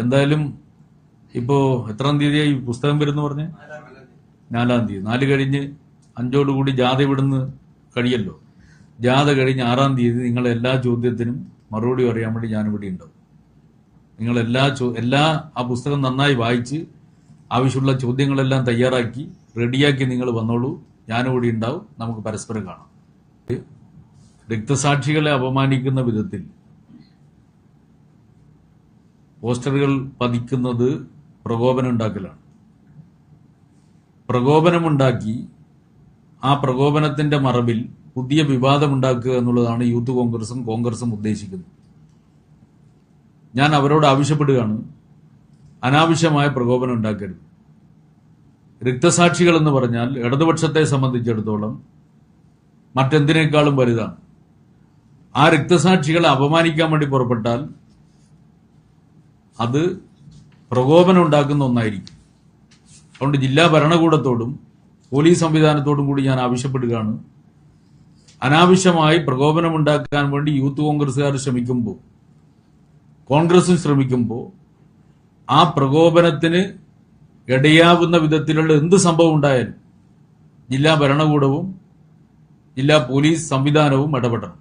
എന്തായാലും ഇപ്പോ എത്രാം തീയതിയായി പുസ്തകം വരുന്നു പറഞ്ഞ് 4-ാം തീയതി 4 കഴിഞ്ഞ് 5ഓടുകൂടി ജാഥ ഇവിടുന്ന് കഴിയല്ലോ. ജാഥ കഴിഞ്ഞ് 6-ാം തീയതി നിങ്ങൾ എല്ലാ ചോദ്യത്തിനും മറുപടി പറയാൻ വേണ്ടി ഞാനിവിടെ ഉണ്ടാവും. നിങ്ങൾ എല്ലാ ആ പുസ്തകം നന്നായി വായിച്ച് ആവശ്യമുള്ള ചോദ്യങ്ങളെല്ലാം തയ്യാറാക്കി റെഡിയാക്കി നിങ്ങൾ വന്നോളൂ. ഞാനിവിടെ ഉണ്ടാവും. നമുക്ക് പരസ്പരം കാണാം. രക്തസാക്ഷികളെ അപമാനിക്കുന്ന വിധത്തിൽ പോസ്റ്ററുകൾ പതിക്കുന്നത് പ്രകോപനമുണ്ടാക്കലാണ്. പ്രകോപനമുണ്ടാക്കി ആ പ്രകോപനത്തിന്റെ മറവിൽ പുതിയ വിവാദമുണ്ടാക്കുക എന്നുള്ളതാണ് യൂത്ത് കോൺഗ്രസും ഉദ്ദേശിക്കുന്നത്. ഞാൻ അവരോട് ആവശ്യപ്പെടുകയാണ്, അനാവശ്യമായ പ്രകോപനം ഉണ്ടാക്കരുത്. രക്തസാക്ഷികൾ എന്ന് പറഞ്ഞാൽ ഇടതുപക്ഷത്തെ സംബന്ധിച്ചിടത്തോളം മറ്റെന്തിനേക്കാളും വലുതാണ്. ആ രക്തസാക്ഷികളെ അപമാനിക്കാൻ വേണ്ടി പുറപ്പെട്ടാൽ അത് പ്രകോപനം ഉണ്ടാക്കുന്ന ഒന്നായിരിക്കും. അതുകൊണ്ട് ജില്ലാ ഭരണകൂടത്തോടും പോലീസ് സംവിധാനത്തോടും കൂടി ഞാൻ ആവശ്യപ്പെടുകയാണ്, അനാവശ്യമായി പ്രകോപനമുണ്ടാക്കാൻ വേണ്ടി യൂത്ത് കോൺഗ്രസുകാർ ശ്രമിക്കുമ്പോൾ, കോൺഗ്രസും ശ്രമിക്കുമ്പോൾ ആ പ്രകോപനത്തിന് ഇടയാവുന്ന വിധത്തിലുള്ള എന്ത് സംഭവം ഉണ്ടായാലും ജില്ലാ ഭരണകൂടവും ജില്ലാ പോലീസ് സംവിധാനവും ഇടപെടണം.